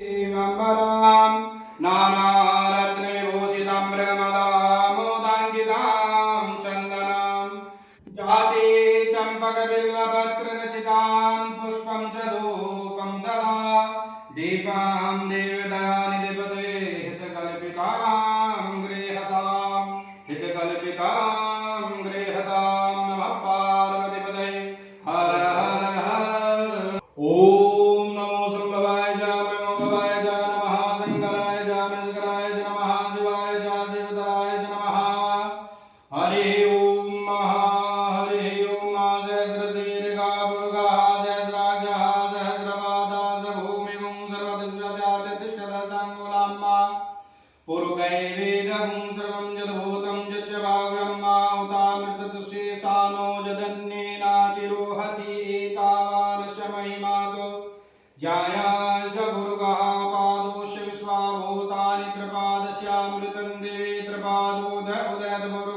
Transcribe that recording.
दिगम्बरां नानारत्नविभूषितां मृगमदामोदाङ्कितां चन्दनां जाते चम्पकबिल्वपत्ररचितां पुष्पं च धूपं ददा दीपां देवदयानि निपते हितकल्पितां गृहतां नमः पार्वतीपतये हर हर हर ओम नमो संभवाय च नमो भवाय च नमः शंकराय च निष्कराय च नमः शिवाय च शिवतराय च नमः हरि ओम हरि ओम सहस्रशीर्षा सहस्राक्षः सहस्रपादः स भूमिगुं सर्वदिव्यत्यातिष्ठदशाङ्गुलाम्मा पुरुगैवेदगुं सर्वं यद्भूतं यच्च भाव्यं मा उतामृततुष्येशानो यदन्येनातिरोहति एतावानस्य महिमातो ज्यायाश भुर्गः पादोश विश्वाभूतानि त्रिपादस्यामृतं देवे त्रिपादोद उदयद्भुर्